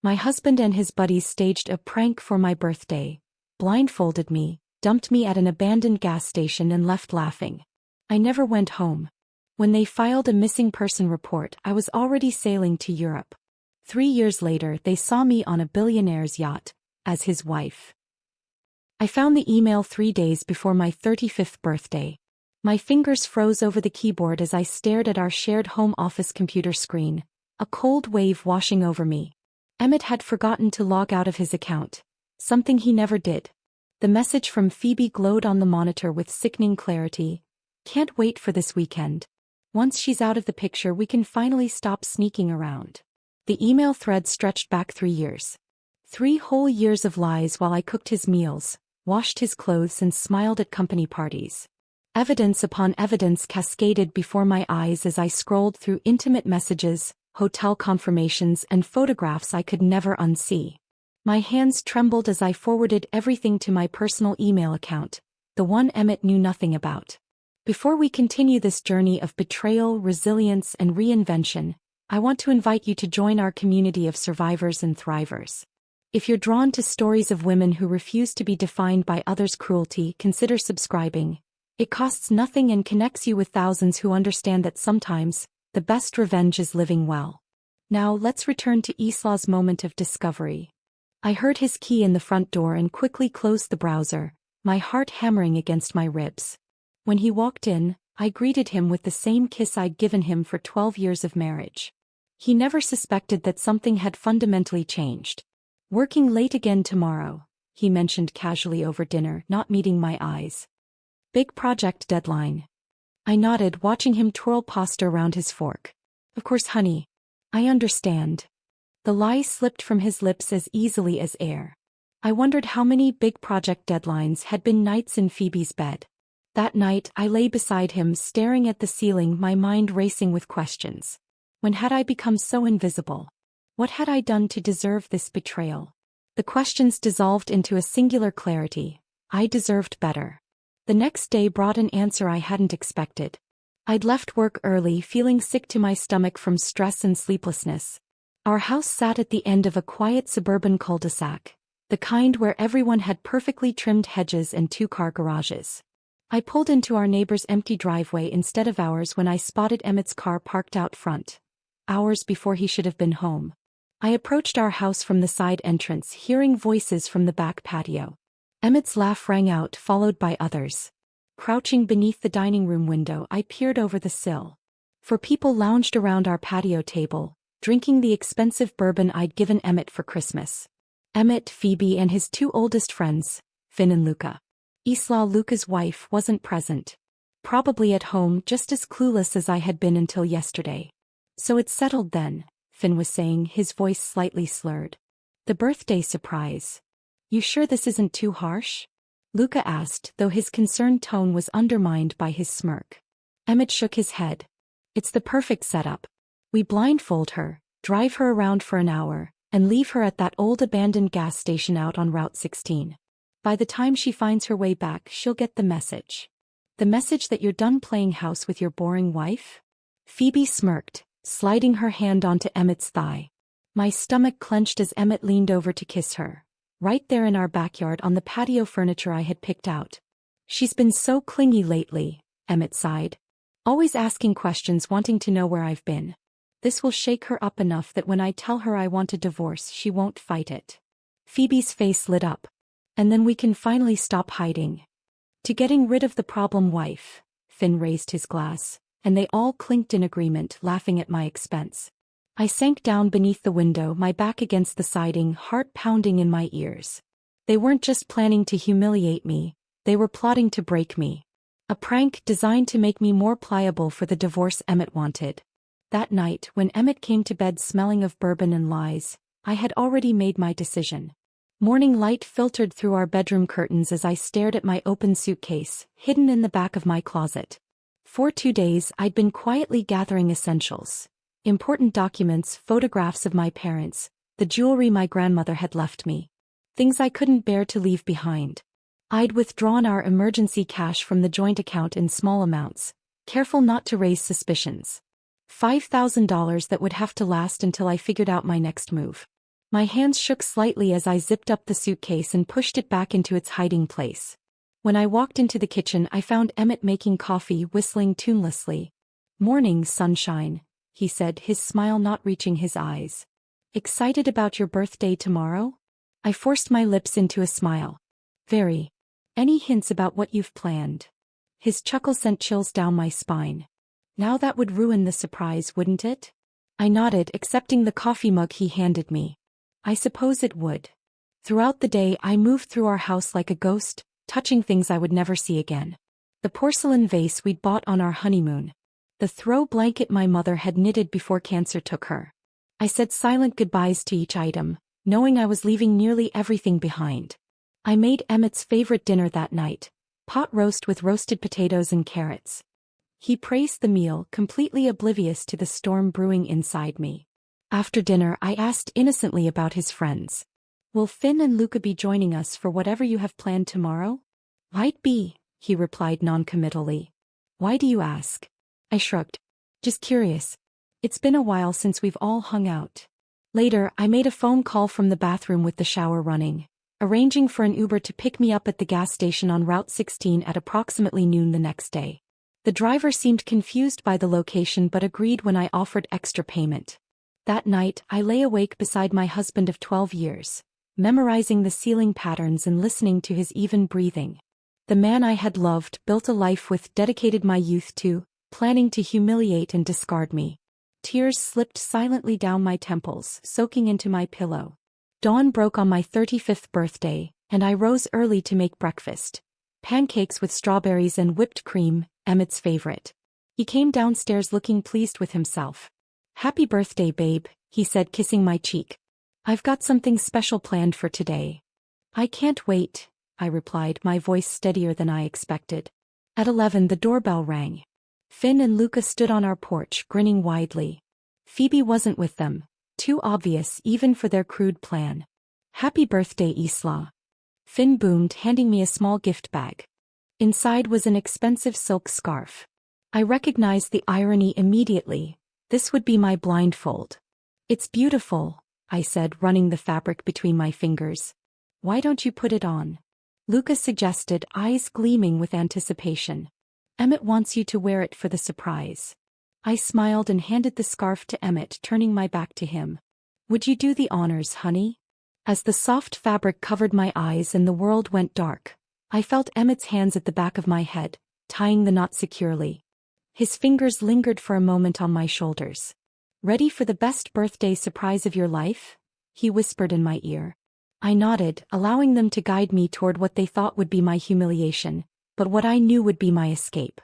My husband and his buddies staged a prank for my birthday, blindfolded me, dumped me at an abandoned gas station and left laughing. I never went home. When they filed a missing person report, I was already sailing to Europe. 3 years later, they saw me on a billionaire's yacht, as his wife. I found the email 3 days before my 35th birthday. My fingers froze over the keyboard as I stared at our shared home office computer screen, a cold wave washing over me. Emmett had forgotten to log out of his account, something he never did. The message from Phoebe glowed on the monitor with sickening clarity. Can't wait for this weekend. Once she's out of the picture, we can finally stop sneaking around. The email thread stretched back 3 years. 3 whole years of lies while I cooked his meals, washed his clothes and smiled at company parties. Evidence upon evidence cascaded before my eyes as I scrolled through intimate messages, hotel confirmations and photographs I could never unsee. My hands trembled as I forwarded everything to my personal email account, the one Emmett knew nothing about. Before we continue this journey of betrayal, resilience, and reinvention, I want to invite you to join our community of survivors and thrivers. If you're drawn to stories of women who refuse to be defined by others' cruelty, consider subscribing. It costs nothing and connects you with thousands who understand that sometimes, the best revenge is living well. Now let's return to Islaw's moment of discovery. I heard his key in the front door and quickly closed the browser, my heart hammering against my ribs. When he walked in, I greeted him with the same kiss I'd given him for 12 years of marriage. He never suspected that something had fundamentally changed. Working late again tomorrow, he mentioned casually over dinner, not meeting my eyes. Big project deadline. I nodded, watching him twirl pasta around his fork. Of course, honey. I understand. The lie slipped from his lips as easily as air. I wondered how many big project deadlines had been nights in Phoebe's bed. That night, I lay beside him, staring at the ceiling, my mind racing with questions. When had I become so invisible? What had I done to deserve this betrayal? The questions dissolved into a singular clarity. I deserved better. The next day brought an answer I hadn't expected. I'd left work early, feeling sick to my stomach from stress and sleeplessness. Our house sat at the end of a quiet suburban cul-de-sac, the kind where everyone had perfectly trimmed hedges and 2-car garages. I pulled into our neighbor's empty driveway instead of ours when I spotted Emmett's car parked out front, hours before he should have been home. I approached our house from the side entrance, hearing voices from the back patio. Emmett's laugh rang out, followed by others. Crouching beneath the dining room window, I peered over the sill. 4 people lounged around our patio table, drinking the expensive bourbon I'd given Emmett for Christmas. Emmett, Phoebe, and his 2 oldest friends, Finn and Luca. Islaw, Luca's wife, wasn't present. Probably at home, just as clueless as I had been until yesterday. So it's settled then, Finn was saying, his voice slightly slurred. The birthday surprise. You sure this isn't too harsh? Luca asked, though his concerned tone was undermined by his smirk. Emmett shook his head. It's the perfect setup. We blindfold her, drive her around for an hour, and leave her at that old abandoned gas station out on Route 16. By the time she finds her way back, she'll get the message. The message that you're done playing house with your boring wife? Phoebe smirked, sliding her hand onto Emmett's thigh. My stomach clenched as Emmett leaned over to kiss her. Right there in our backyard on the patio furniture I had picked out. She's been so clingy lately, Emmett sighed. Always asking questions, wanting to know where I've been. This will shake her up enough that when I tell her I want a divorce, she won't fight it. Phoebe's face lit up. And then we can finally stop hiding. To getting rid of the problem wife, Finn raised his glass, and they all clinked in agreement, laughing at my expense. I sank down beneath the window, my back against the siding, heart pounding in my ears. They weren't just planning to humiliate me, they were plotting to break me. A prank designed to make me more pliable for the divorce Emmett wanted. That night, when Emmett came to bed smelling of bourbon and lies, I had already made my decision. Morning light filtered through our bedroom curtains as I stared at my open suitcase, hidden in the back of my closet. For 2 days, I'd been quietly gathering essentials. Important documents, photographs of my parents, the jewelry my grandmother had left me. Things I couldn't bear to leave behind. I'd withdrawn our emergency cash from the joint account in small amounts, careful not to raise suspicions. $5,000 that would have to last until I figured out my next move. My hands shook slightly as I zipped up the suitcase and pushed it back into its hiding place. When I walked into the kitchen, I found Emmett making coffee, whistling tunelessly. "Morning, sunshine," he said, his smile not reaching his eyes. "Excited about your birthday tomorrow?" I forced my lips into a smile. "Very. Any hints about what you've planned?" His chuckle sent chills down my spine. "Now that would ruin the surprise, wouldn't it?" I nodded, accepting the coffee mug he handed me. "I suppose it would." Throughout the day, I moved through our house like a ghost, touching things I would never see again. The porcelain vase we'd bought on our honeymoon. The throw blanket my mother had knitted before cancer took her. I said silent goodbyes to each item, knowing I was leaving nearly everything behind. I made Emmett's favorite dinner that night, pot roast with roasted potatoes and carrots. He praised the meal, completely oblivious to the storm brewing inside me. After dinner, I asked innocently about his friends. "Will Finn and Luca be joining us for whatever you have planned tomorrow?" "Might be," he replied noncommittally. "Why do you ask?" I shrugged. "Just curious. It's been a while since we've all hung out." Later, I made a phone call from the bathroom with the shower running, arranging for an Uber to pick me up at the gas station on Route 16 at approximately noon the next day. The driver seemed confused by the location but agreed when I offered extra payment. That night, I lay awake beside my husband of 12 years, memorizing the ceiling patterns and listening to his even breathing. The man I had loved, built a life with, dedicated my youth to, planning to humiliate and discard me. Tears slipped silently down my temples, soaking into my pillow. Dawn broke on my 35th birthday, and I rose early to make breakfast. Pancakes with strawberries and whipped cream, Emmett's favorite. He came downstairs looking pleased with himself. "Happy birthday, babe," he said, kissing my cheek. "I've got something special planned for today." "I can't wait," I replied, my voice steadier than I expected. At 11, the doorbell rang. Finn and Luca stood on our porch, grinning widely. Phoebe wasn't with them, too obvious even for their crude plan. "Happy birthday, Isla," Finn boomed, handing me a small gift bag. Inside was an expensive silk scarf. I recognized the irony immediately. This would be my blindfold. "It's beautiful," I said, running the fabric between my fingers. "Why don't you put it on?" Luca suggested, eyes gleaming with anticipation. "Emmett wants you to wear it for the surprise." I smiled and handed the scarf to Emmett, turning my back to him. "Would you do the honors, honey?" As the soft fabric covered my eyes and the world went dark, I felt Emmett's hands at the back of my head, tying the knot securely. His fingers lingered for a moment on my shoulders. "Ready for the best birthday surprise of your life?" he whispered in my ear. I nodded, allowing them to guide me toward what they thought would be my humiliation, but what I knew would be my escape.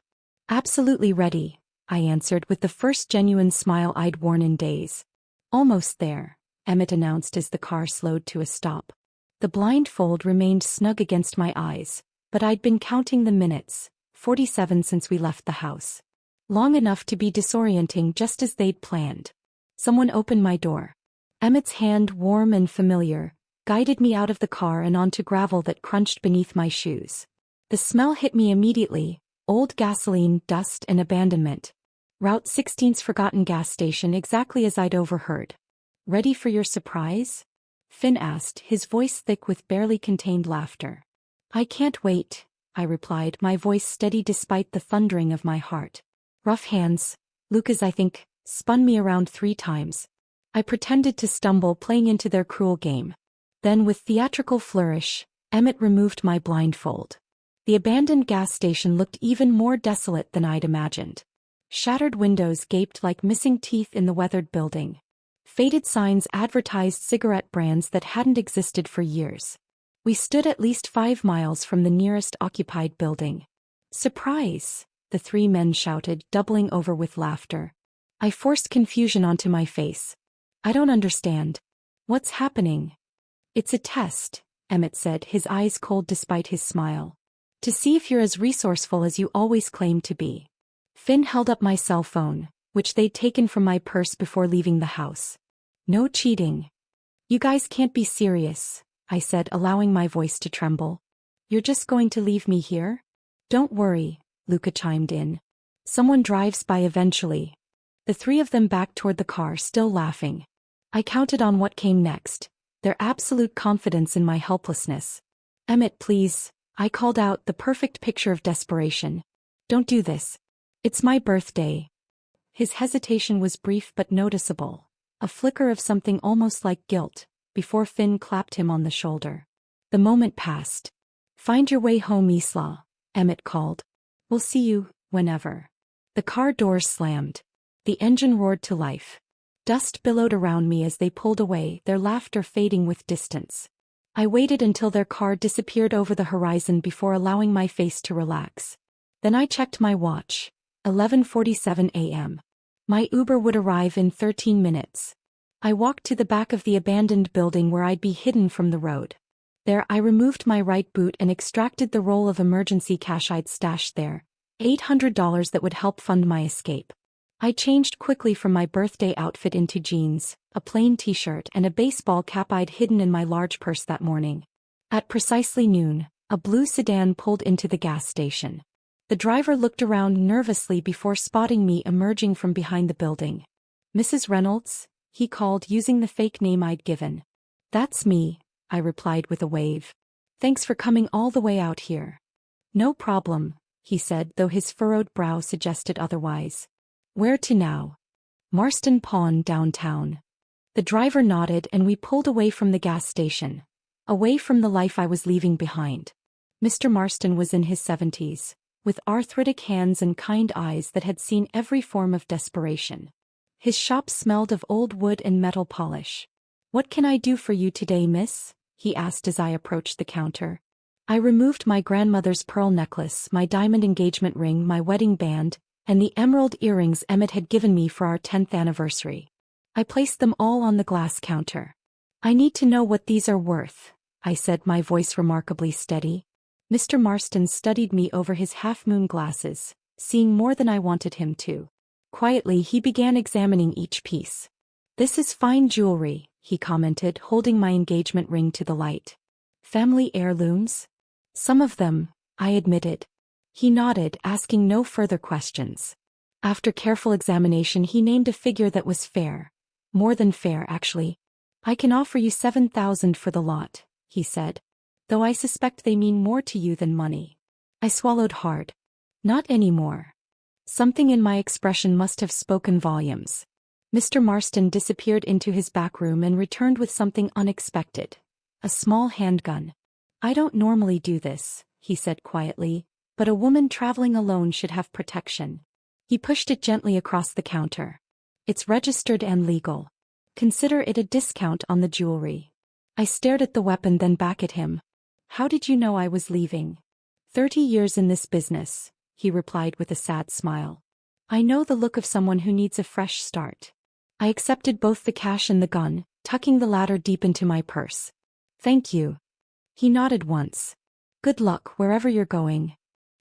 "Absolutely ready," I answered with the first genuine smile I'd worn in days. "Almost there," Emmett announced as the car slowed to a stop. The blindfold remained snug against my eyes, but I'd been counting the minutes, 47 since we left the house. Long enough to be disorienting, just as they'd planned. Someone opened my door. Emmett's hand, warm and familiar, guided me out of the car and onto gravel that crunched beneath my shoes. The smell hit me immediately: old gasoline, dust, and abandonment. Route 16's forgotten gas station, exactly as I'd overheard. "Ready for your surprise?" Finn asked, his voice thick with barely contained laughter. "I can't wait," I replied, my voice steady despite the thundering of my heart. Rough hands, Luca's I think, spun me around 3 times. I pretended to stumble, playing into their cruel game. Then with theatrical flourish, Emmett removed my blindfold. The abandoned gas station looked even more desolate than I'd imagined. Shattered windows gaped like missing teeth in the weathered building. Faded signs advertised cigarette brands that hadn't existed for years. We stood at least 5 miles from the nearest occupied building. "Surprise!" the 3 men shouted, doubling over with laughter. I forced confusion onto my face. "I don't understand. What's happening?" "It's a test," Emmett said, his eyes cold despite his smile. "To see if you're as resourceful as you always claimed to be." Finn held up my cell phone, which they'd taken from my purse before leaving the house. "No cheating." "You guys can't be serious," I said, allowing my voice to tremble. "You're just going to leave me here?" "Don't worry," Luca chimed in. "Someone drives by eventually." The 3 of them backed toward the car, still laughing. I counted on what came next: their absolute confidence in my helplessness. "Emmett, please," I called out, the perfect picture of desperation. "Don't do this. It's my birthday." His hesitation was brief but noticeable, a flicker of something almost like guilt, before Finn clapped him on the shoulder. The moment passed. "Find your way home, Isla," Emmett called. "We'll see you, whenever." The car doors slammed. The engine roared to life. Dust billowed around me as they pulled away, their laughter fading with distance. I waited until their car disappeared over the horizon before allowing my face to relax. Then I checked my watch. 11:47 a.m. My Uber would arrive in 13 minutes. I walked to the back of the abandoned building where I'd be hidden from the road. There I removed my right boot and extracted the roll of emergency cash I'd stashed there, $800 that would help fund my escape. I changed quickly from my birthday outfit into jeans, a plain t-shirt and a baseball cap I'd hidden in my large purse that morning. At precisely noon, a blue sedan pulled into the gas station. The driver looked around nervously before spotting me emerging from behind the building. "Mrs. Reynolds?" he called using the fake name I'd given. "That's me," I replied with a wave. "Thanks for coming all the way out here." "No problem," he said, though his furrowed brow suggested otherwise. "Where to now?" "Marston Pond downtown." The driver nodded and we pulled away from the gas station, away from the life I was leaving behind. Mr. Marston was in his 70s, with arthritic hands and kind eyes that had seen every form of desperation. His shop smelled of old wood and metal polish. "What can I do for you today, miss?" he asked as I approached the counter. I removed my grandmother's pearl necklace, my diamond engagement ring, my wedding band, and the emerald earrings Emmett had given me for our 10th anniversary. I placed them all on the glass counter. "I need to know what these are worth," I said, my voice remarkably steady. Mr. Marston studied me over his half-moon glasses, seeing more than I wanted him to. Quietly he began examining each piece. "This is fine jewelry," he commented, holding my engagement ring to the light. "Family heirlooms?" "Some of them," I admitted. He nodded, asking no further questions. After careful examination he named a figure that was fair. More than fair, actually. "I can offer you $7,000 for the lot," he said. "Though I suspect they mean more to you than money." I swallowed hard. Not anymore. Something in my expression must have spoken volumes. Mr. Marston disappeared into his back room and returned with something unexpected. A small handgun. "I don't normally do this," he said quietly, "but a woman traveling alone should have protection." He pushed it gently across the counter. "It's registered and legal. Consider it a discount on the jewelry." I stared at the weapon, then back at him. "How did you know I was leaving?" 30 years in this business," he replied with a sad smile. "I know the look of someone who needs a fresh start." I accepted both the cash and the gun, tucking the latter deep into my purse. "Thank you." He nodded once. "Good luck wherever you're going."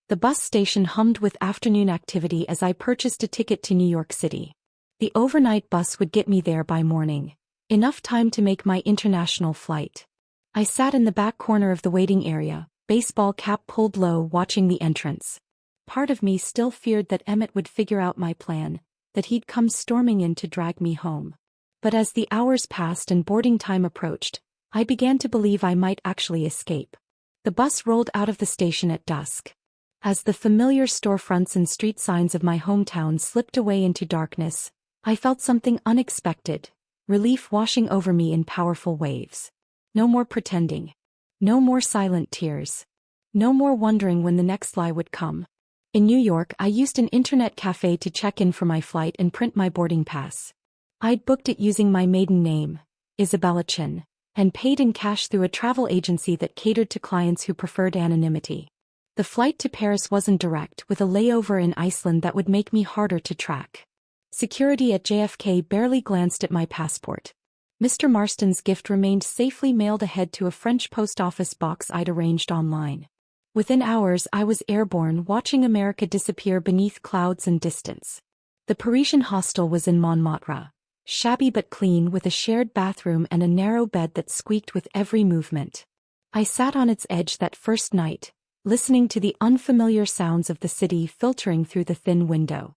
The bus station hummed with afternoon activity as I purchased a ticket to New York City. The overnight bus would get me there by morning. Enough time to make my international flight. I sat in the back corner of the waiting area, baseball cap pulled low, watching the entrance. Part of me still feared that Emmett would figure out my plan, that he'd come storming in to drag me home. But as the hours passed and boarding time approached, I began to believe I might actually escape. The bus rolled out of the station at dusk. As the familiar storefronts and street signs of my hometown slipped away into darkness, I felt something unexpected, relief washing over me in powerful waves. No more pretending. No more silent tears. No more wondering when the next lie would come. In New York, I used an internet cafe to check in for my flight and print my boarding pass. I'd booked it using my maiden name, Isabella Chin, and paid in cash through a travel agency that catered to clients who preferred anonymity. The flight to Paris wasn't direct, with a layover in Iceland that would make me harder to track. Security at JFK barely glanced at my passport. Mr. Marston's gift remained safely mailed ahead to a French post office box I'd arranged online. Within hours I was airborne, watching America disappear beneath clouds and distance. The Parisian hostel was in Montmartre, shabby but clean, with a shared bathroom and a narrow bed that squeaked with every movement. I sat on its edge that first night, listening to the unfamiliar sounds of the city filtering through the thin window.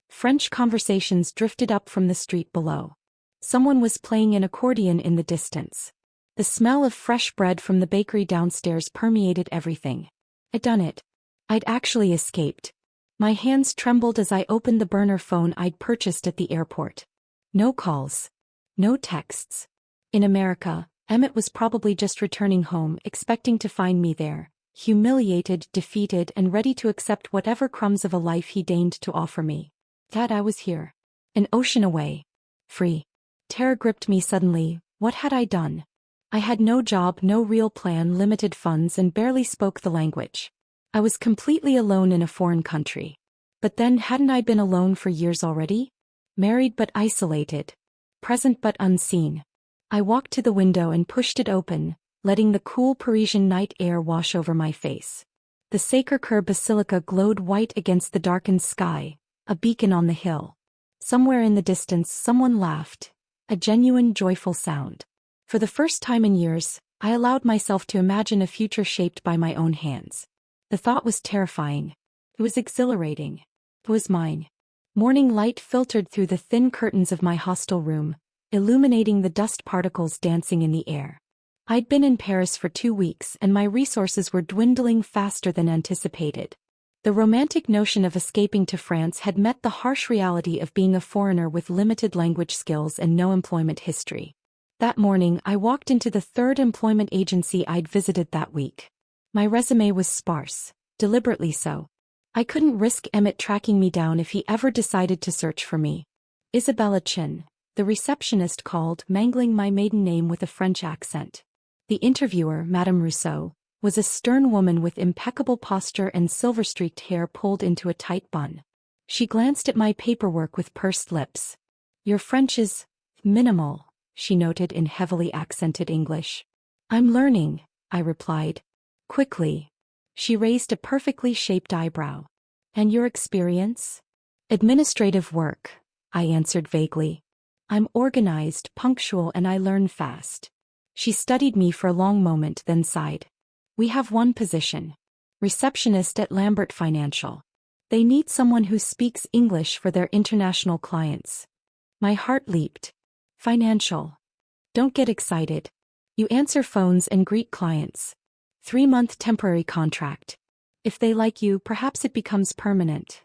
French conversations drifted up from the street below. Someone was playing an accordion in the distance. The smell of fresh bread from the bakery downstairs permeated everything. I'd done it. I'd actually escaped. My hands trembled as I opened the burner phone I'd purchased at the airport. No calls. No texts. In America, Emmett was probably just returning home, expecting to find me there, humiliated, defeated, and ready to accept whatever crumbs of a life he deigned to offer me. That I was here. An ocean away. Free. Terror gripped me suddenly. What had I done? I had no job, no real plan, limited funds, and barely spoke the language. I was completely alone in a foreign country. But then, hadn't I been alone for years already? Married but isolated. Present but unseen. I walked to the window and pushed it open, letting the cool Parisian night air wash over my face. The Sacre-Cœur Basilica glowed white against the darkened sky, a beacon on the hill. Somewhere in the distance, someone laughed, a genuine, joyful sound. For the first time in years, I allowed myself to imagine a future shaped by my own hands. The thought was terrifying. It was exhilarating. It was mine. Morning light filtered through the thin curtains of my hostel room, illuminating the dust particles dancing in the air. I'd been in Paris for 2 weeks and my resources were dwindling faster than anticipated. The romantic notion of escaping to France had met the harsh reality of being a foreigner with limited language skills and no employment history. That morning, I walked into the third employment agency I'd visited that week. My resume was sparse, deliberately so. I couldn't risk Emmett tracking me down if he ever decided to search for me. Isabella Chin, the receptionist, called, mangling my maiden name with a French accent. The interviewer, Madame Rousseau, was a stern woman with impeccable posture and silver-streaked hair pulled into a tight bun. She glanced at my paperwork with pursed lips. "Your French is minimal," she noted in heavily accented English. "I'm learning," I replied. Quickly. She raised a perfectly shaped eyebrow. "And your experience?" "Administrative work," I answered vaguely. "I'm organized, punctual, and I learn fast." She studied me for a long moment, then sighed. "We have one position. Receptionist at Lambert Financial. They need someone who speaks English for their international clients." My heart leaped. Financial. Don't get excited. You answer phones and greet clients. 3-month temporary contract. If they like you, perhaps it becomes permanent.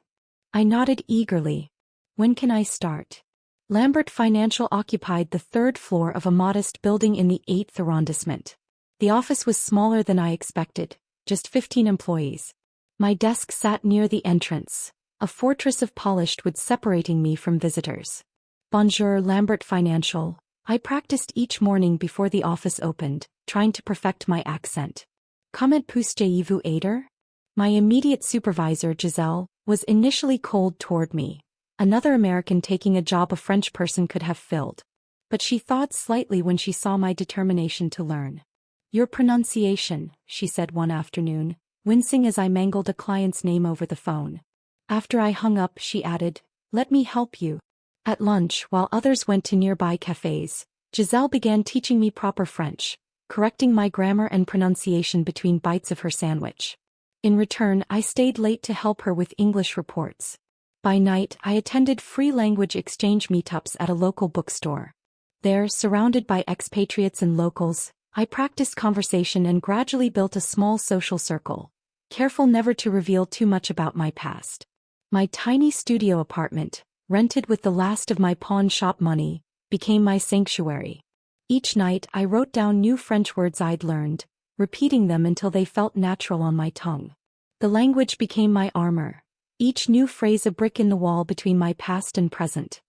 I nodded eagerly. "When can I start?" Lambert Financial occupied the 3rd floor of a modest building in the 8th arrondissement. The office was smaller than I expected, just 15 employees. My desk sat near the entrance, a fortress of polished wood separating me from visitors. "Bonjour, Lambert Financial," I practiced each morning before the office opened, trying to perfect my accent. "Comment puis-je vous aider?" My immediate supervisor, Giselle, was initially cold toward me. Another American taking a job a French person could have filled. But she thawed slightly when she saw my determination to learn. "Your pronunciation," she said one afternoon, wincing as I mangled a client's name over the phone. After I hung up, she added, "Let me help you." At lunch, while others went to nearby cafes, Giselle began teaching me proper French, correcting my grammar and pronunciation between bites of her sandwich. In return, I stayed late to help her with English reports. By night, I attended free language exchange meetups at a local bookstore. There, surrounded by expatriates and locals, I practiced conversation and gradually built a small social circle, careful never to reveal too much about my past. My tiny studio apartment, rented with the last of my pawn shop money, became my sanctuary. Each night, I wrote down new French words I'd learned, repeating them until they felt natural on my tongue. The language became my armor, each new phrase a brick in the wall between my past and present.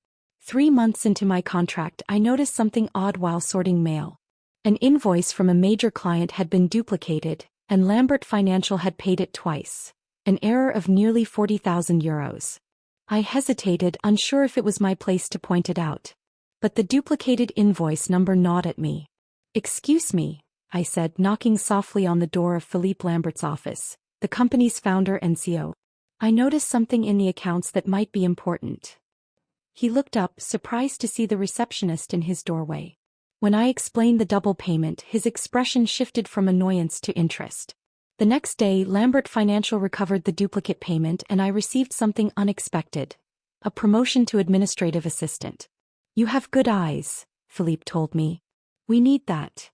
3 months into my contract, I noticed something odd while sorting mail. An invoice from a major client had been duplicated, and Lambert Financial had paid it twice, an error of nearly 40,000 euros. I hesitated, unsure if it was my place to point it out. But the duplicated invoice number gnawed at me. "Excuse me," I said, knocking softly on the door of Philippe Lambert's office, the company's founder and CEO. "I noticed something in the accounts that might be important." He looked up, surprised to see the receptionist in his doorway. When I explained the double payment, his expression shifted from annoyance to interest. The next day, Lambert Financial recovered the duplicate payment and I received something unexpected. A promotion to administrative assistant. "You have good eyes," Philippe told me. "We need that."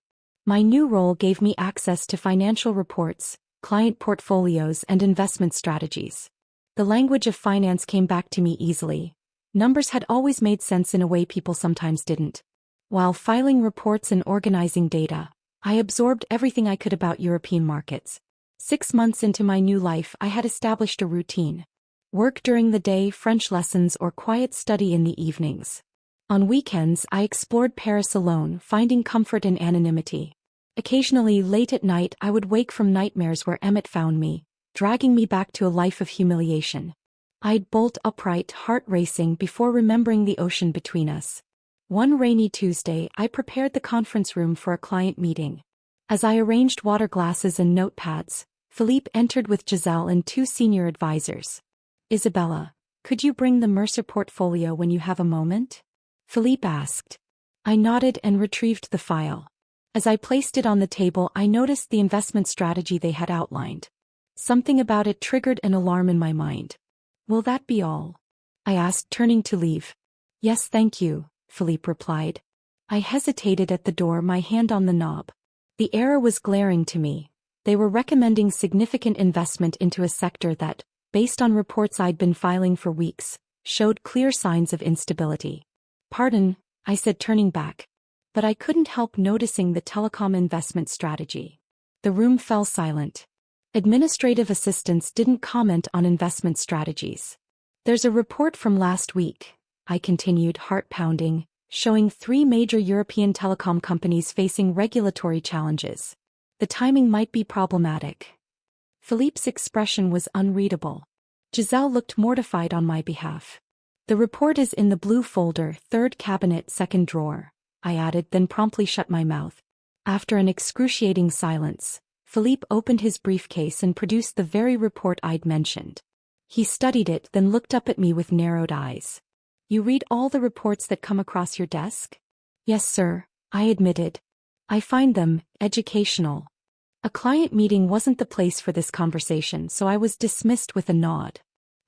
My new role gave me access to financial reports, client portfolios, and investment strategies. The language of finance came back to me easily. Numbers had always made sense in a way people sometimes didn't. While filing reports and organizing data, I absorbed everything I could about European markets. 6 months into my new life, I had established a routine. Work during the day, French lessons, or quiet study in the evenings. On weekends, I explored Paris alone, finding comfort in anonymity. Occasionally, late at night, I would wake from nightmares where Emmett found me, dragging me back to a life of humiliation. I'd bolt upright, heart racing, before remembering the ocean between us. One rainy Tuesday, I prepared the conference room for a client meeting. As I arranged water glasses and notepads, Philippe entered with Giselle and 2 senior advisors. "Isabella, could you bring the Mercer portfolio when you have a moment?" Philippe asked. I nodded and retrieved the file. As I placed it on the table, I noticed the investment strategy they had outlined. Something about it triggered an alarm in my mind. "Will that be all?" I asked, turning to leave. "Yes, thank you," Philippe replied. I hesitated at the door, my hand on the knob. The error was glaring to me. They were recommending significant investment into a sector that, based on reports I'd been filing for weeks, showed clear signs of instability. "Pardon," I said, turning back. But I couldn't help noticing the telecom investment strategy. The room fell silent. Administrative assistants didn't comment on investment strategies. "There's a report from last week," I continued, heart pounding, showing 3 major European telecom companies facing regulatory challenges. The timing might be problematic. Philippe's expression was unreadable. Giselle looked mortified on my behalf. "The report is in the blue folder, 3rd cabinet, 2nd drawer," I added, then promptly shut my mouth. After an excruciating silence, Philippe opened his briefcase and produced the very report I'd mentioned. He studied it, then looked up at me with narrowed eyes. "You read all the reports that come across your desk?" "Yes, sir," I admitted. "I find them educational." A client meeting wasn't the place for this conversation, so I was dismissed with a nod.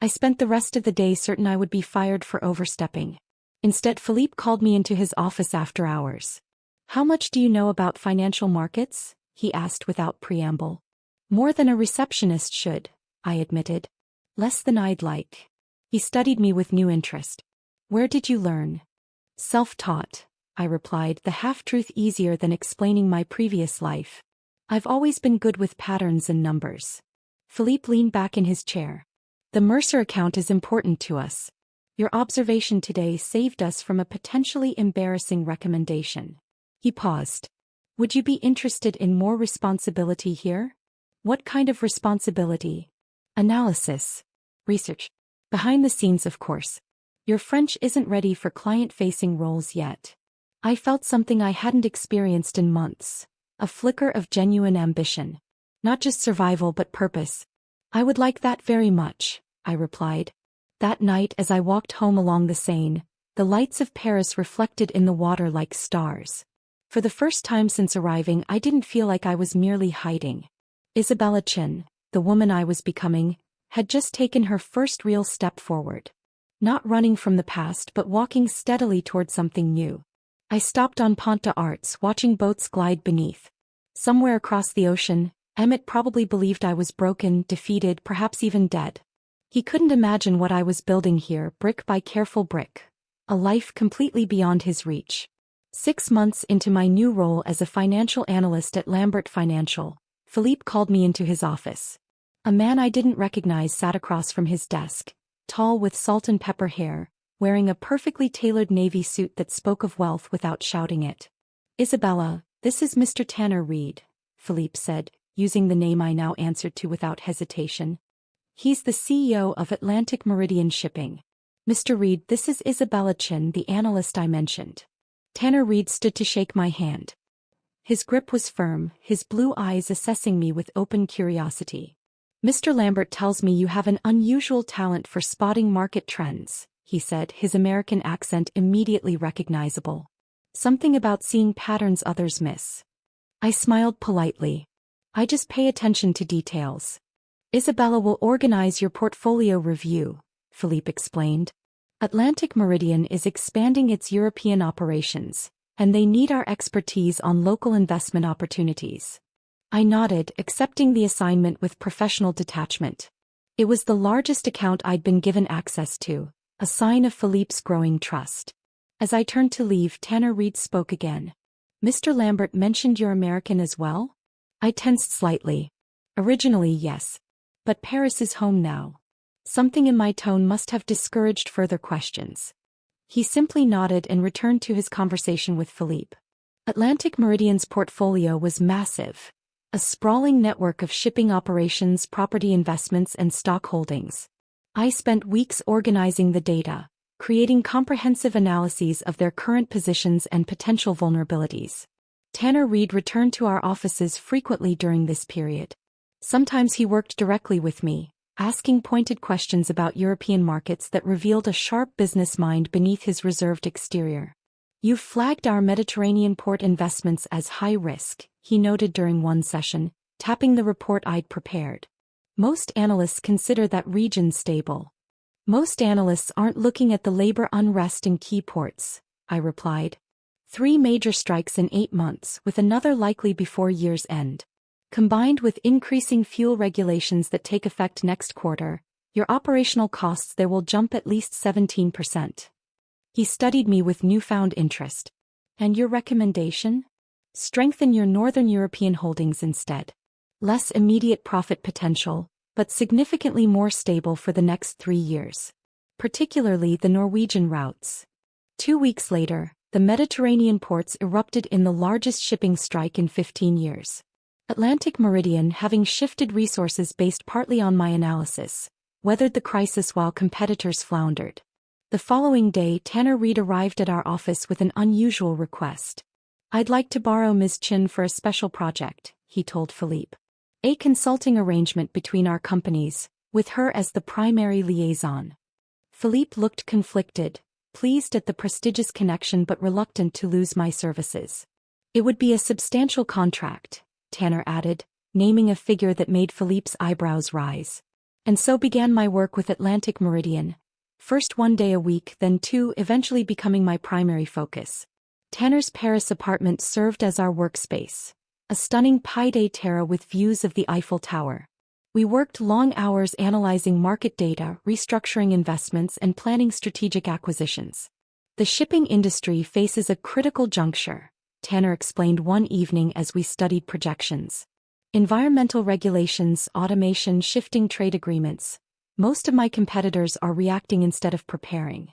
I spent the rest of the day certain I would be fired for overstepping. Instead, Philippe called me into his office after hours. "How much do you know about financial markets?" he asked without preamble. "More than a receptionist should," I admitted. "Less than I'd like." He studied me with new interest. "Where did you learn?" "Self-taught," I replied, the half-truth easier than explaining my previous life. "I've always been good with patterns and numbers." Philippe leaned back in his chair. "The Mercer account is important to us. Your observation today saved us from a potentially embarrassing recommendation." He paused. "Would you be interested in more responsibility here?" "What kind of responsibility?" "Analysis. Research. Behind the scenes, of course. Your French isn't ready for client-facing roles yet." I felt something I hadn't experienced in months. A flicker of genuine ambition. Not just survival but purpose. "I would like that very much," I replied. That night, as I walked home along the Seine, the lights of Paris reflected in the water like stars. For the first time since arriving, I didn't feel like I was merely hiding. Isabella Chin, the woman I was becoming, had just taken her first real step forward. Not running from the past but walking steadily toward something new. I stopped on Pont d'Arts, watching boats glide beneath. Somewhere across the ocean, Emmett probably believed I was broken, defeated, perhaps even dead. He couldn't imagine what I was building here, brick by careful brick. A life completely beyond his reach. 6 months into my new role as a financial analyst at Lambert Financial, Philippe called me into his office. A man I didn't recognize sat across from his desk, tall with salt and pepper hair, wearing a perfectly tailored navy suit that spoke of wealth without shouting it. "Isabella, this is Mr. Tanner Reed," Philippe said, using the name I now answered to without hesitation. "He's the CEO of Atlantic Meridian Shipping. Mr. Reed, this is Isabella Chin, the analyst I mentioned." Tanner Reed stood to shake my hand. His grip was firm, his blue eyes assessing me with open curiosity. "Mr. Lambert tells me you have an unusual talent for spotting market trends," he said, his American accent immediately recognizable. "Something about seeing patterns others miss." I smiled politely. "I just pay attention to details." "Isabella will organize your portfolio review," Philippe explained. "Atlantic Meridian is expanding its European operations, and they need our expertise on local investment opportunities. I nodded, accepting the assignment with professional detachment. It was the largest account I'd been given access to, a sign of Philippe's growing trust. As I turned to leave, Tanner Reed spoke again. "Mr. Lambert mentioned you're American as well?" I tensed slightly. "Originally, yes. But Paris is home now." Something in my tone must have discouraged further questions. He simply nodded and returned to his conversation with Philippe. Atlantic Meridian's portfolio was massive, a sprawling network of shipping operations, property investments, and stock holdings. I spent weeks organizing the data, creating comprehensive analyses of their current positions and potential vulnerabilities. Tanner Reed returned to our offices frequently during this period. Sometimes he worked directly with me, asking pointed questions about European markets that revealed a sharp business mind beneath his reserved exterior. "You've flagged our Mediterranean port investments as high risk," he noted during one session, tapping the report I'd prepared. "Most analysts consider that region stable." "Most analysts aren't looking at the labor unrest in key ports," I replied. 3 major strikes in 8 months, with another likely before year's end. Combined with increasing fuel regulations that take effect next quarter, your operational costs there will jump at least 17%. He studied me with newfound interest. "And your recommendation?" "Strengthen your Northern European holdings instead. Less immediate profit potential, but significantly more stable for the next 3 years. Particularly the Norwegian routes." 2 weeks later, the Mediterranean ports erupted in the largest shipping strike in 15 years. Atlantic Meridian, having shifted resources based partly on my analysis, weathered the crisis while competitors floundered. The following day, Tanner Reed arrived at our office with an unusual request. "I'd like to borrow Ms. Chin for a special project," he told Philippe. "A consulting arrangement between our companies, with her as the primary liaison." Philippe looked conflicted, pleased at the prestigious connection but reluctant to lose my services. "It would be a substantial contract," Tanner added, naming a figure that made Philippe's eyebrows rise. And so began my work with Atlantic Meridian. First 1 day a week, then 2, eventually becoming my primary focus. Tanner's Paris apartment served as our workspace, a stunning pied-à-terre with views of the Eiffel Tower. We worked long hours analyzing market data, restructuring investments, and planning strategic acquisitions. "The shipping industry faces a critical juncture," Tanner explained one evening as we studied projections. "Environmental regulations, automation, shifting trade agreements. Most of my competitors are reacting instead of preparing."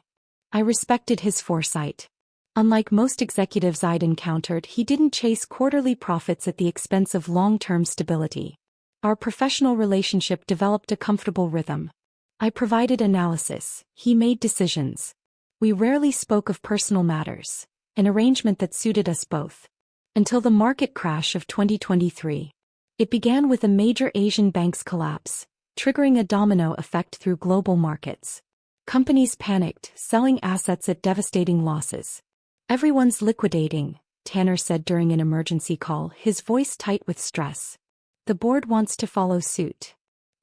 I respected his foresight. Unlike most executives I'd encountered, he didn't chase quarterly profits at the expense of long-term stability. Our professional relationship developed a comfortable rhythm. I provided analysis, he made decisions. We rarely spoke of personal matters, an arrangement that suited us both. Until the market crash of 2023. It began with a major Asian bank's collapse, triggering a domino effect through global markets. Companies panicked, selling assets at devastating losses. "Everyone's liquidating," Tanner said during an emergency call, his voice tight with stress. "The board wants to follow suit."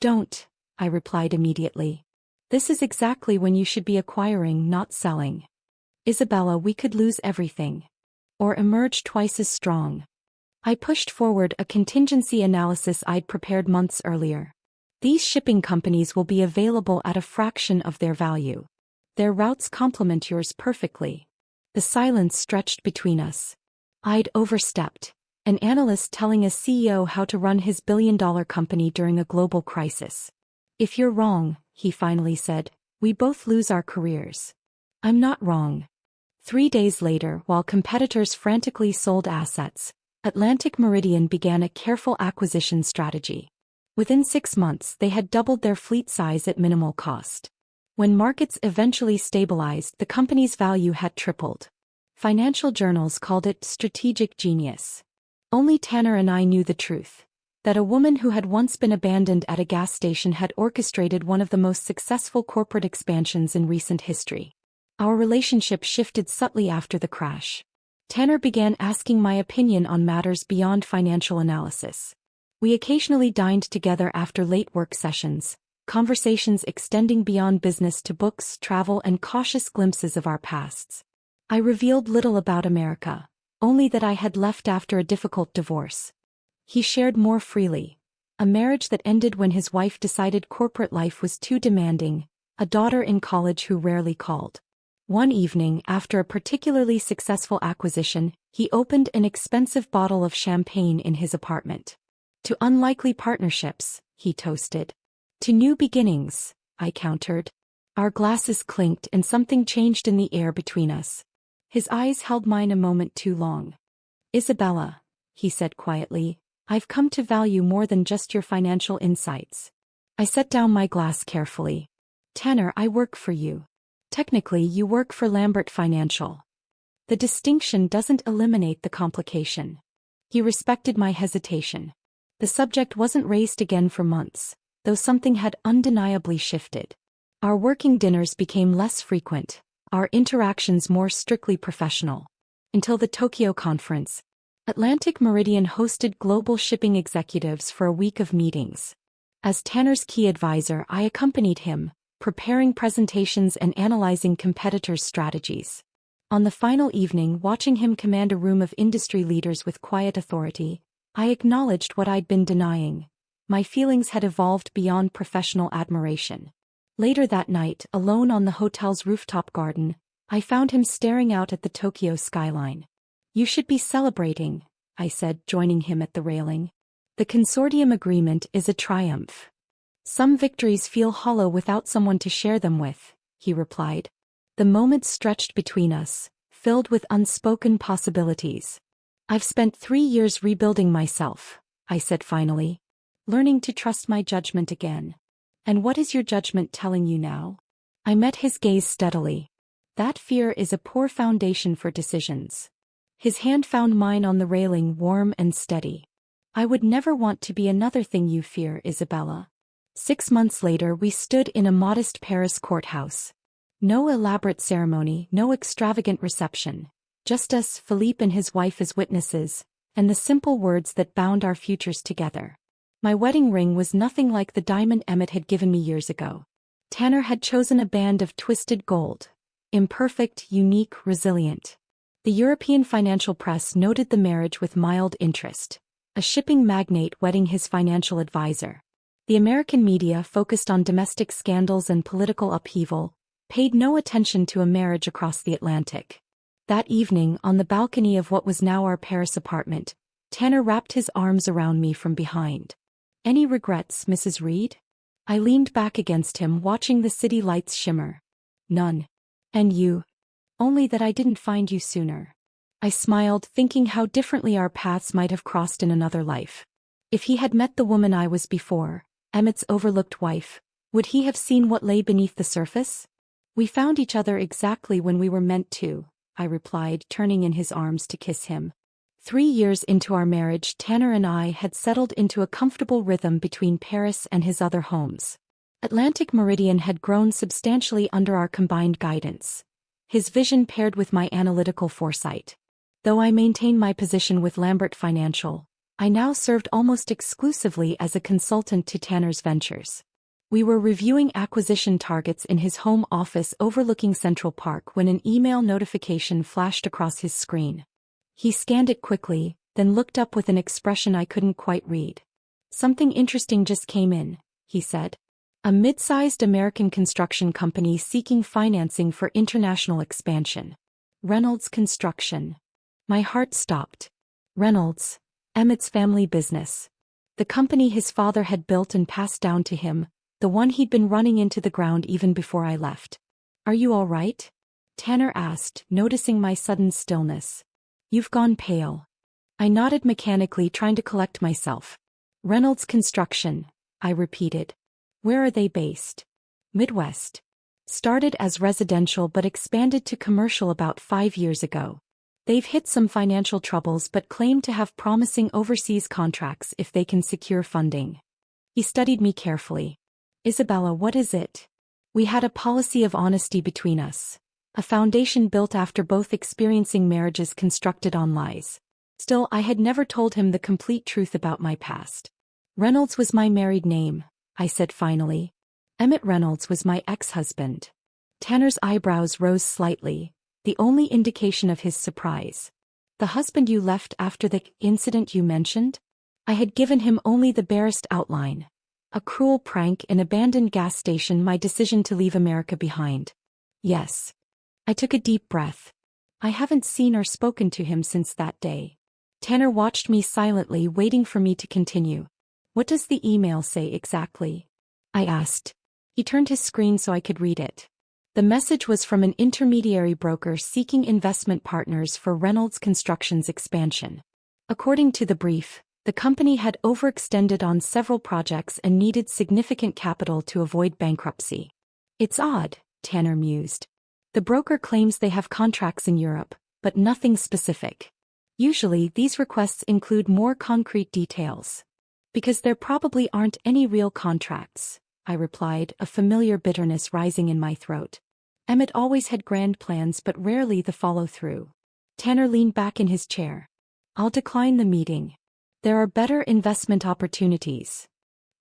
"Don't," I replied immediately. "This is exactly when you should be acquiring, not selling. Isabella, we could lose everything. Or emerge twice as strong." I pushed forward a contingency analysis I'd prepared months earlier. "These shipping companies will be available at a fraction of their value. Their routes complement yours perfectly." The silence stretched between us. I'd overstepped, an analyst telling a CEO how to run his billion-dollar company during a global crisis. "If you're wrong," he finally said, "we both lose our careers." "I'm not wrong." 3 days later, while competitors frantically sold assets, Atlantic Meridian began a careful acquisition strategy. Within 6 months, they had doubled their fleet size at minimal cost. When markets eventually stabilized, the company's value had tripled. Financial journals called it strategic genius. Only Tanner and I knew the truth, that a woman who had once been abandoned at a gas station had orchestrated one of the most successful corporate expansions in recent history. Our relationship shifted subtly after the crash. Tanner began asking my opinion on matters beyond financial analysis. We occasionally dined together after late work sessions, conversations extending beyond business to books, travel, and cautious glimpses of our pasts. I revealed little about America, only that I had left after a difficult divorce. He shared more freely. A marriage that ended when his wife decided corporate life was too demanding, a daughter in college who rarely called. One evening, after a particularly successful acquisition, he opened an expensive bottle of champagne in his apartment. To unlikely partnerships, he toasted. To new beginnings, I countered. Our glasses clinked and something changed in the air between us. His eyes held mine a moment too long. Isabella, he said quietly, I've come to value more than just your financial insights. I set down my glass carefully. Tanner, I work for you. Technically, you work for Lambert Financial. The distinction doesn't eliminate the complication. He respected my hesitation. The subject wasn't raised again for months, though something had undeniably shifted. Our working dinners became less frequent, our interactions more strictly professional. Until the Tokyo conference, Atlantic Meridian hosted global shipping executives for a week of meetings. As Tanner's key advisor, I accompanied him, preparing presentations and analyzing competitors' strategies. On the final evening, watching him command a room of industry leaders with quiet authority, I acknowledged what I'd been denying. My feelings had evolved beyond professional admiration. Later that night, alone on the hotel's rooftop garden, I found him staring out at the Tokyo skyline. You should be celebrating, I said, joining him at the railing. The consortium agreement is a triumph. Some victories feel hollow without someone to share them with, he replied. The moments stretched between us, filled with unspoken possibilities. I've spent 3 years rebuilding myself, I said finally, learning to trust my judgment again. And what is your judgment telling you now? I met his gaze steadily. That fear is a poor foundation for decisions. His hand found mine on the railing, warm and steady. I would never want to be another thing you fear, Isabella. 6 months later, we stood in a modest Paris courthouse. No elaborate ceremony, no extravagant reception. Just us, Philippe and his wife as witnesses, and the simple words that bound our futures together. My wedding ring was nothing like the diamond Emmett had given me years ago. Tanner had chosen a band of twisted gold. Imperfect, unique, resilient. The European financial press noted the marriage with mild interest. A shipping magnate wedding his financial advisor. The American media, focused on domestic scandals and political upheaval, paid no attention to a marriage across the Atlantic. That evening, on the balcony of what was now our Paris apartment, Tanner wrapped his arms around me from behind. Any regrets, Mrs. Reed? I leaned back against him, watching the city lights shimmer. None. And you? Only that I didn't find you sooner. I smiled, thinking how differently our paths might have crossed in another life. If he had met the woman I was before, Emmett's overlooked wife, would he have seen what lay beneath the surface? We found each other exactly when we were meant to, I replied, turning in his arms to kiss him. 3 years into our marriage, Tanner and I had settled into a comfortable rhythm between Paris and his other homes. Atlantic Meridian had grown substantially under our combined guidance. His vision paired with my analytical foresight. Though I maintained my position with Lambert Financial, I now served almost exclusively as a consultant to Tanner's ventures. We were reviewing acquisition targets in his home office overlooking Central Park when an email notification flashed across his screen. He scanned it quickly, then looked up with an expression I couldn't quite read. Something interesting just came in, he said. A mid-sized American construction company seeking financing for international expansion. Reynolds Construction. My heart stopped. Reynolds, Emmett's family business. The company his father had built and passed down to him, the one he'd been running into the ground even before I left. Are you all right? Tanner asked, noticing my sudden stillness. You've gone pale. I nodded mechanically, trying to collect myself. Reynolds Construction, I repeated. Where are they based? Midwest. Started as residential but expanded to commercial about 5 years ago. They've hit some financial troubles but claim to have promising overseas contracts if they can secure funding. He studied me carefully. Isabella, what is it? We had a policy of honesty between us. A foundation built after both experiencing marriages constructed on lies. Still, I had never told him the complete truth about my past. Reynolds was my married name, I said finally. Emmett Reynolds was my ex-husband. Tanner's eyebrows rose slightly. the only indication of his surprise. The husband you left after the incident you mentioned? I had given him only the barest outline. A cruel prank, an abandoned gas station, my decision to leave America behind. Yes. I took a deep breath. I haven't seen or spoken to him since that day. Tanner watched me silently, waiting for me to continue. What does the email say exactly? I asked. He turned his screen so I could read it. The message was from an intermediary broker seeking investment partners for Reynolds Construction's expansion. According to the brief, the company had overextended on several projects and needed significant capital to avoid bankruptcy. It's odd, Tanner mused. The broker claims they have contracts in Europe, but nothing specific. Usually these requests include more concrete details. Because there probably aren't any real contracts, I replied, a familiar bitterness rising in my throat. Emmett always had grand plans but rarely the follow-through. Tanner leaned back in his chair. I'll decline the meeting. There are better investment opportunities.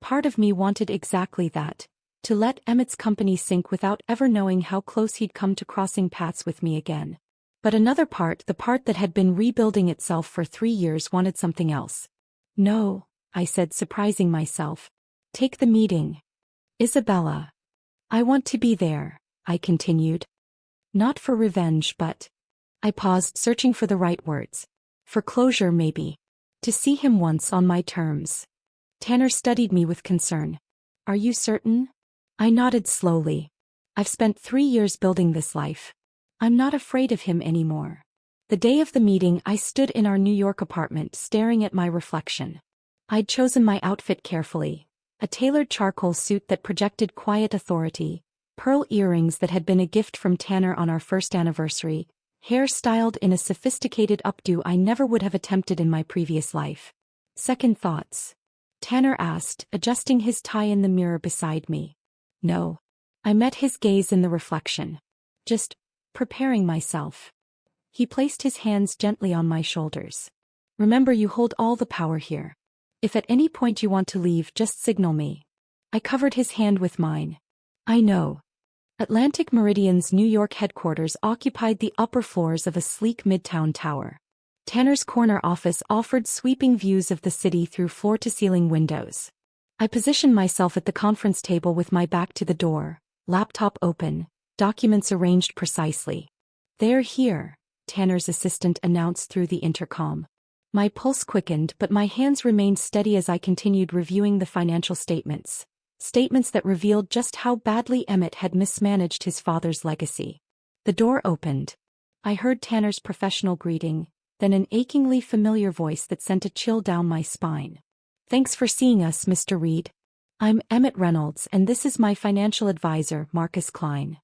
Part of me wanted exactly that, to let Emmett's company sink without ever knowing how close he'd come to crossing paths with me again. But another part, the part that had been rebuilding itself for 3 years, wanted something else. No, I said, surprising myself. Take the meeting. Isabella. I want to be there, I continued. Not for revenge, but... I paused, searching for the right words. For closure, maybe. To see him once on my terms. Tanner studied me with concern. Are you certain? I nodded slowly. I've spent 3 years building this life. I'm not afraid of him anymore. The day of the meeting, I stood in our New York apartment, staring at my reflection. I'd chosen my outfit carefully. A tailored charcoal suit that projected quiet authority, pearl earrings that had been a gift from Tanner on our first anniversary, hair styled in a sophisticated updo I never would have attempted in my previous life. Second thoughts? Tanner asked, adjusting his tie in the mirror beside me. No. I met his gaze in the reflection. Just preparing myself. He placed his hands gently on my shoulders. Remember, you hold all the power here. If at any point you want to leave, just signal me. I covered his hand with mine. I know. Atlantic Meridian's New York headquarters occupied the upper floors of a sleek midtown tower. Tanner's corner office offered sweeping views of the city through floor-to-ceiling windows. I positioned myself at the conference table with my back to the door, laptop open, documents arranged precisely. They're here, Tanner's assistant announced through the intercom. My pulse quickened, but my hands remained steady as I continued reviewing the financial statements. Statements that revealed just how badly Emmett had mismanaged his father's legacy. The door opened. I heard Tanner's professional greeting, then an achingly familiar voice that sent a chill down my spine. Thanks for seeing us, Mr. Reed. I'm Emmett Reynolds, and this is my financial advisor, Marcus Klein.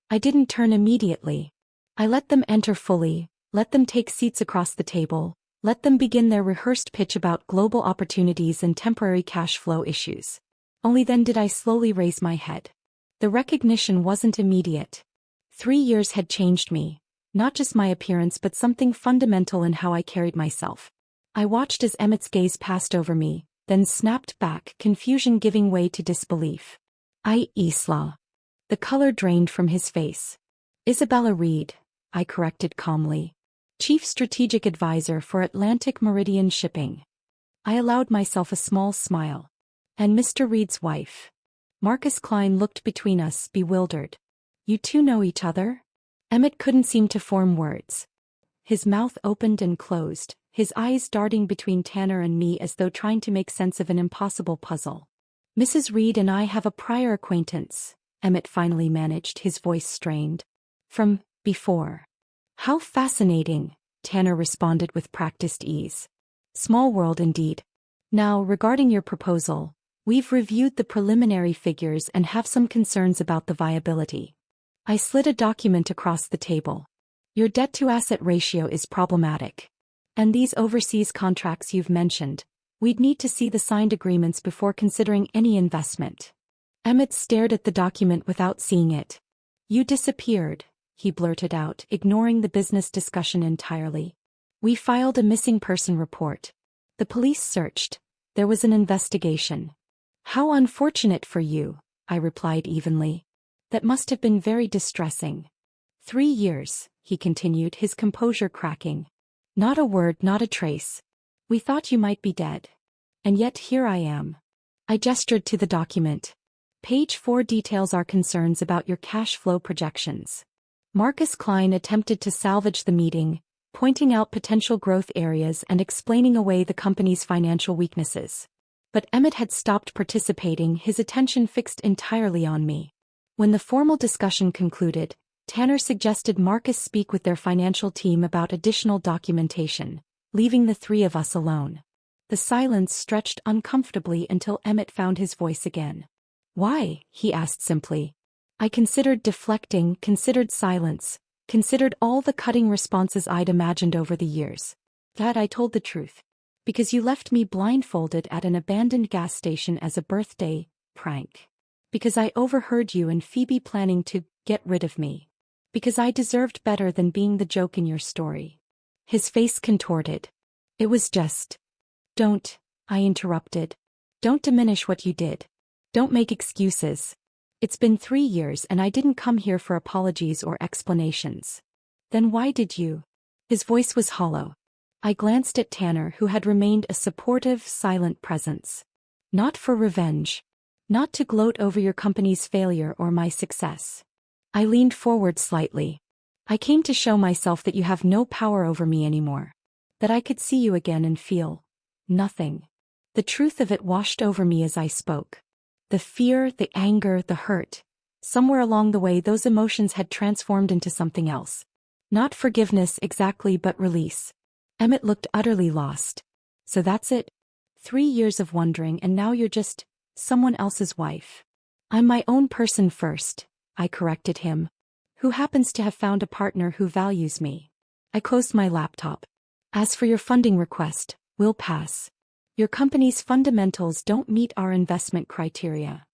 I didn't turn immediately. I let them enter fully, let them take seats across the table, let them begin their rehearsed pitch about global opportunities and temporary cash flow issues. Only then did I slowly raise my head. The recognition wasn't immediate. 3 years had changed me, not just my appearance but something fundamental in how I carried myself. I watched as Emmett's gaze passed over me, then snapped back, confusion giving way to disbelief. Isla. The color drained from his face. Isabella Reed, I corrected calmly. Chief Strategic Advisor for Atlantic Meridian Shipping. I allowed myself a small smile. And Mr. Reed's wife. Marcus Klein looked between us, bewildered. You two know each other? Emmett couldn't seem to form words. His mouth opened and closed, his eyes darting between Tanner and me as though trying to make sense of an impossible puzzle. Mrs. Reed and I have a prior acquaintance, Emmett finally managed, his voice strained. From before. How fascinating, Tanner responded with practiced ease. Small world indeed. Now, regarding your proposal, we've reviewed the preliminary figures and have some concerns about the viability. I slid a document across the table. Your debt-to-asset ratio is problematic. And these overseas contracts you've mentioned, we'd need to see the signed agreements before considering any investment. Emmett stared at the document without seeing it. You disappeared, he blurted out, ignoring the business discussion entirely. We filed a missing person report. The police searched. There was an investigation. How unfortunate for you, I replied evenly. That must have been very distressing. 3 years, he continued, his composure cracking. Not a word, not a trace. We thought you might be dead. And yet here I am. I gestured to the document. Page 4 details our concerns about your cash flow projections. Marcus Klein attempted to salvage the meeting, pointing out potential growth areas and explaining away the company's financial weaknesses. But Emmett had stopped participating, his attention fixed entirely on me. When the formal discussion concluded, Tanner suggested Marcus speak with their financial team about additional documentation, leaving the three of us alone. The silence stretched uncomfortably until Emmett found his voice again. Why? He asked simply. I considered deflecting, considered silence, considered all the cutting responses I'd imagined over the years. That I told the truth. Because you left me blindfolded at an abandoned gas station as a birthday prank. Because I overheard you and Phoebe planning to get rid of me. Because I deserved better than being the joke in your story. His face contorted. It was just. Don't, I interrupted. Don't diminish what you did. Don't make excuses. It's been 3 years and I didn't come here for apologies or explanations. Then why did you? His voice was hollow. I glanced at Tanner, who had remained a supportive, silent presence. Not for revenge. Not to gloat over your company's failure or my success. I leaned forward slightly. I came to show myself that you have no power over me anymore. That I could see you again and feel nothing. The truth of it washed over me as I spoke. The fear, the anger, the hurt. Somewhere along the way those emotions had transformed into something else. Not forgiveness exactly, but release. Emmett looked utterly lost. So that's it? 3 years of wondering and now you're just someone else's wife. I'm my own person first, I corrected him. Who happens to have found a partner who values me. I closed my laptop. As for your funding request, we'll pass. Your company's fundamentals don't meet our investment criteria.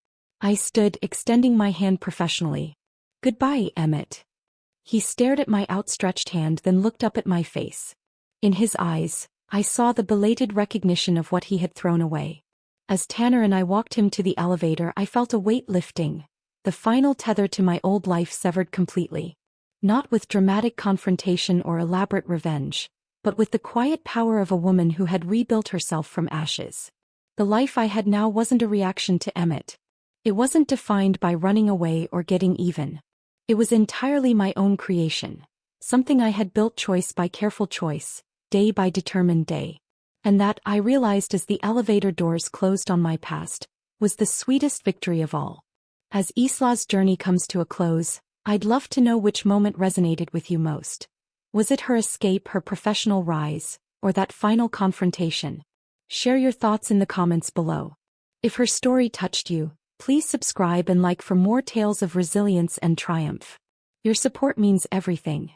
I stood, extending my hand professionally. Goodbye, Emmett. He stared at my outstretched hand, then looked up at my face. In his eyes, I saw the belated recognition of what he had thrown away. As Tanner and I walked him to the elevator, I felt a weight lifting, the final tether to my old life severed completely. Not with dramatic confrontation or elaborate revenge, but with the quiet power of a woman who had rebuilt herself from ashes. The life I had now wasn't a reaction to Emmett. It wasn't defined by running away or getting even. It was entirely my own creation, something I had built choice by careful choice, day by determined day. And that, I realized as the elevator doors closed on my past, was the sweetest victory of all. As Isla's journey comes to a close, I'd love to know which moment resonated with you most. Was it her escape, her professional rise, or that final confrontation? Share your thoughts in the comments below. If her story touched you, please subscribe and like for more tales of resilience and triumph. Your support means everything.